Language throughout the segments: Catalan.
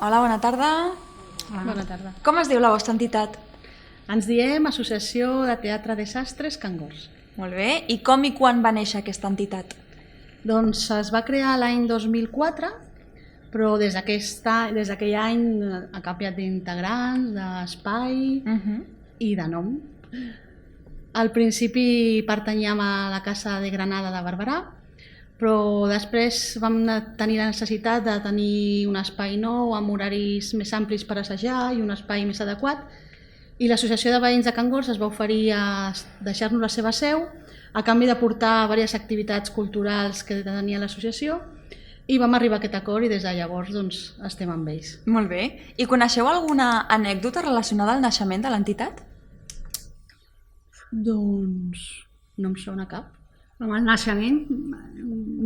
Hola, bona tarda. Bona tarda. Com es diu la vostra entitat? Ens diem Associació de Teatre Desastres Can Gors. Molt bé. I com i quan va néixer aquesta entitat? Doncs es va crear l'any 2004, però des d'aquell any ha canviat d'integrants, d'espai i de nom. Al principi pertanyíem a la Casa de Granada de Barberà, però després vam tenir la necessitat de tenir un espai nou amb horaris més amplis per assajar i un espai més adequat, i l'Associació de Veïns de Can Gors es va oferir a deixar-nos la seva seu a canvi de portar diverses activitats culturals que tenia l'associació, i vam arribar a aquest acord i des de llavors doncs, estem amb ells. Molt bé. I coneixeu alguna anècdota relacionada al naixement de l'entitat? Doncs no em sona cap. Amb el naixement,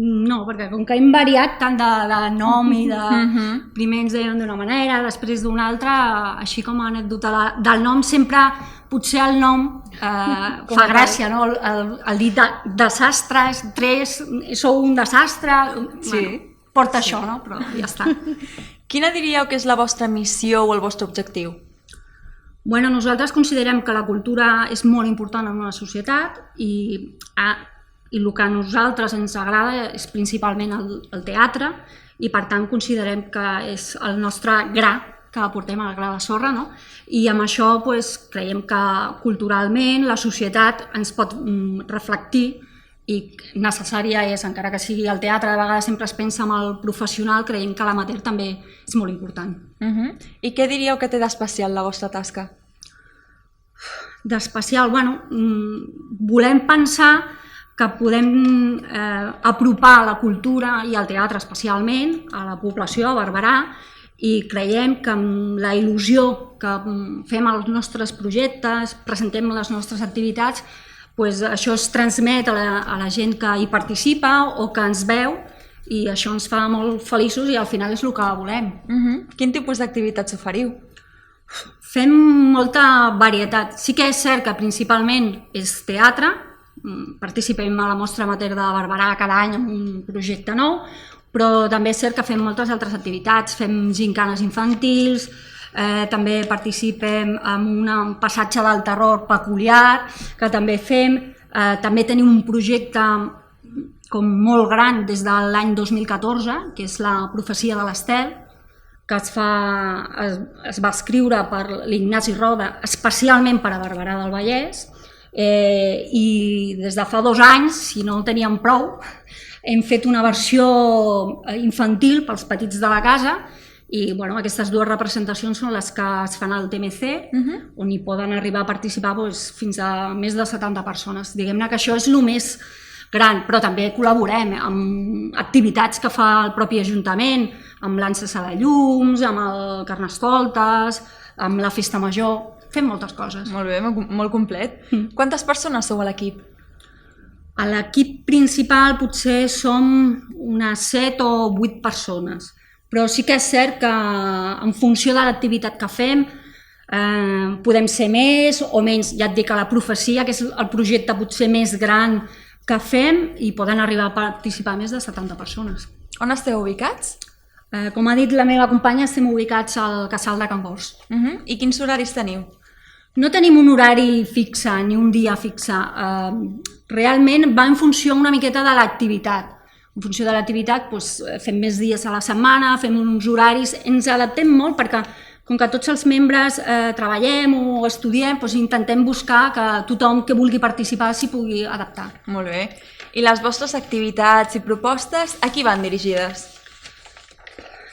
no, perquè com que hem variat tant de nom i de... Primer ens deien d'una manera, després d'una altra, així com a anècdota del nom, sempre potser el nom fa gràcia, no? El dir desastres, sou un desastre, porta això, no? Però ja està. Quina diríeu que és la vostra missió o el vostre objectiu? Bueno, nosaltres considerem que la cultura és molt important en una societat i el que a nosaltres ens agrada és principalment el teatre, i per tant considerem que és el nostre gra que aportem al gra de sorra, no? I amb això creiem que culturalment la societat ens pot reflectir, i necessària és, encara que sigui el teatre, de vegades sempre es pensa en el professional, creiem que l'amateur també és molt important. I què diríeu que té d'especial la vostra tasca? D'especial, bueno, volem pensar que podem apropar la cultura i el teatre especialment a la població, a Barberà, i creiem que amb la il·lusió que fem els nostres projectes, presentem les nostres activitats, això es transmet a la gent que hi participa o que ens veu, i això ens fa molt feliços i al final és el que volem. Quin tipus d'activitats oferiu? Fem molta varietat. Sí que és cert que principalment és teatre, participem a la Mostra Amateur de Barberà cada any amb un projecte nou, però també és cert que fem moltes altres activitats, fem gincanes infantils, també participem en un passatge del terror peculiar que també fem, també tenim un projecte com molt gran des de l'any 2014, que és la Profecia de l'Estel, que es va escriure per l'Ignasi Roda especialment per a Barberà del Vallès, i des de fa 2 anys, si no en teníem prou, hem fet una versió infantil pels petits de la casa, i aquestes 2 representacions són les que es fan al TMC, on hi poden arribar a participar fins a més de 70 persones. Diguem-ne que això és el més gran, però també col·laborem amb activitats que fa el propi Ajuntament, amb lances a la llums, amb el Carnestoltes, amb la Festa Major. Fem moltes coses. Molt bé, molt complet. Quantes persones sou a l'equip? A l'equip principal potser som unes 7 o 8 persones, però sí que és cert que en funció de l'activitat que fem podem ser més o menys. Ja et dic que la Profecia, que és el projecte potser més gran que fem, i poden arribar a participar més de 70 persones. On esteu ubicats? Com ha dit la meva companya, estem ubicats al Casal de Can Gors. I quins horaris teniu? No tenim un horari fixe ni un dia fixe. Realment va en funció una miqueta de l'activitat. En funció de l'activitat fem més dies a la setmana, fem uns horaris, ens adaptem molt perquè com que tots els membres treballem o estudiem, intentem buscar que tothom que vulgui participar s'hi pugui adaptar. Molt bé. I les vostres activitats i propostes a qui van dirigides?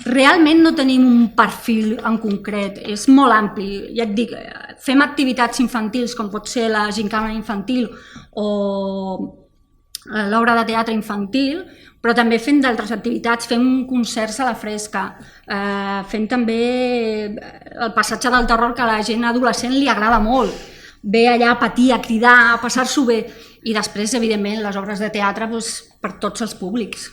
Realment no tenim un perfil en concret, és molt ampli. Ja et dic, fem activitats infantils com pot ser la gincana infantil o l'obra de teatre infantil, però també fem d'altres activitats, fem concerts a la fresca, fem també el passatge del terror, que a la gent adolescent li agrada molt. Ve allà a patir, a cridar, a passar-s'ho bé, i després, evidentment, les obres de teatre per tots els públics.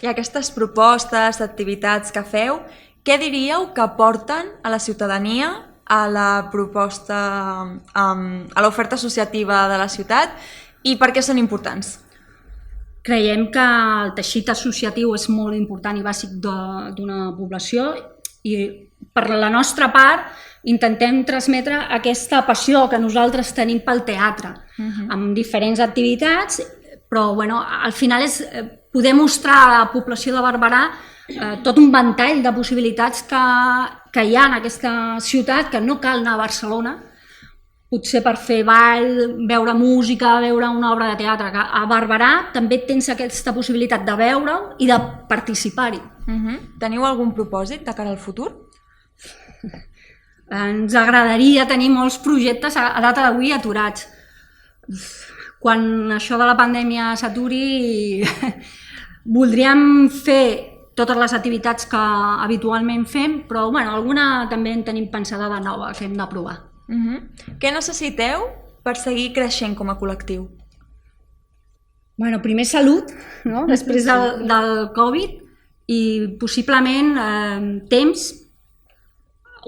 I aquestes propostes, activitats que feu, què diríeu que aporten a la ciutadania, a la proposta, a l'oferta associativa de la ciutat, i per què són importants? Creiem que el teixit associatiu és molt important i bàsic d'una població, I per la nostra part intentem transmetre aquesta passió que nosaltres tenim pel teatre, amb diferents activitats, però al final és poder mostrar a la població de Barberà tot un ventall de possibilitats que hi ha en aquesta ciutat, que no cal anar a Barcelona, potser per fer ball, veure música, veure una obra de teatre, que a Barberà també tens aquesta possibilitat de veure-ho i de participar-hi. Teniu algun propòsit de cara al futur? Ens agradaria tenir molts projectes a data d'avui aturats. Quan això de la pandèmia s'aturi, voldríem fer totes les activitats que habitualment fem, però alguna també en tenim pensada de nova, que hem de provar. Què necessiteu per seguir creixent com a col·lectiu? Primer salut, després del Covid, i possiblement temps,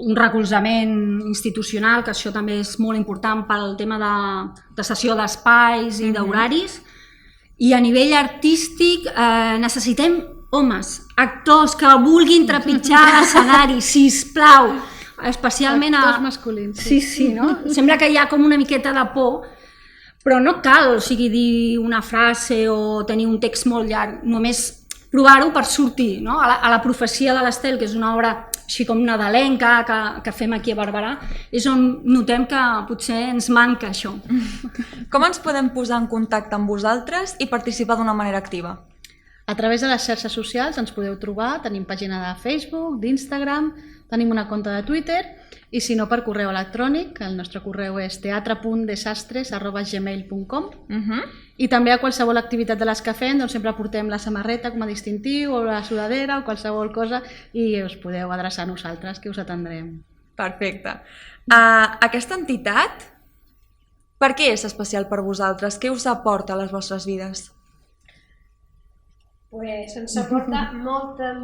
un recolzament institucional, que això també és molt important pel tema de cessió d'espais i d'horaris, i a nivell artístic necessitem homes, actors que vulguin trepitjar l'escenari, sisplau, especialment actors masculins. Sí, no? Sembla que hi ha com una miqueta de por, però no cal, dir una frase o tenir un text molt llarg, només provar-ho per sortir, no? A la profecia de l'Estel, que és una obra així com nadalenca que fem aquí a Barberà, és on notem que potser ens manca això. Com ens podem posar en contacte amb vosaltres i participar d'una manera activa? A través de les xarxes socials ens podeu trobar, tenim pàgina de Facebook, d'Instagram, tenim una compte de Twitter, i si no, per correu electrònic, el nostre correu és teatre.desastres@gmail.com, i també a qualsevol activitat de les que fem sempre portem la samarreta com a distintiu, o la sudadera, o qualsevol cosa, i us podeu adreçar a nosaltres, que us atendrem. Perfecte. Aquesta entitat, per què és especial per vosaltres? Què us aporta a les vostres vides? Pues ens aporta molta,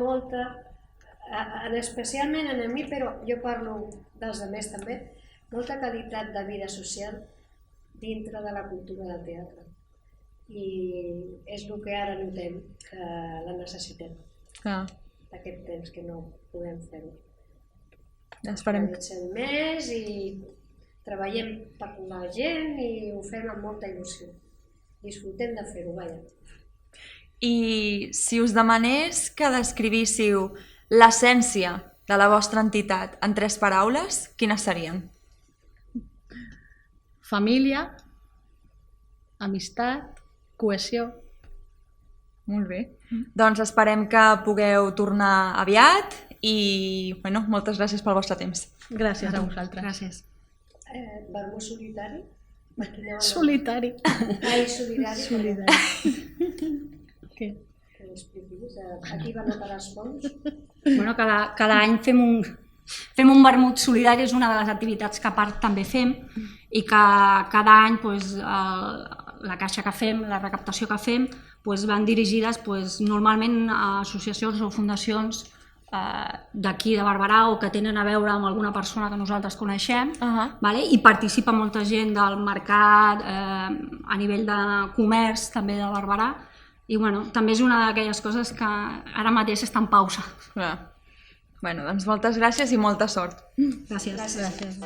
especialment a mi, però jo parlo dels altres també, molta qualitat de vida social dintre de la cultura del teatre. I és el que ara notem, que la necessitem, d'aquest temps que no podem fer-ho. Organitzem més i treballem per la gent i ho fem amb molta il·lusió. Disfrutem de fer-ho, vaja. I si us demanés que descrivíssiu l'essència de la vostra entitat en 3 paraules, quines serien? Família, amistat, cohesió. Molt bé. Doncs esperem que pugueu tornar aviat i moltes gràcies pel vostre temps. Gràcies a vosaltres. Gràcies. Vermut solitari? Solitari. Ai, solidari. Solidari. Què? Que l'expliquis. Aquí van a parar els fons. Cada any fem un vermut solidari, és una de les activitats que a part també fem, i que cada any la caixa que fem, la recaptació que fem, van dirigides normalment a associacions o fundacions d'aquí de Barberà o que tenen a veure amb alguna persona que nosaltres coneixem, i participa molta gent del mercat, a nivell de comerç també de Barberà, i també és una d'aquelles coses que ara mateix està en pausa. Doncs moltes gràcies i molta sort. Gràcies. Gràcies.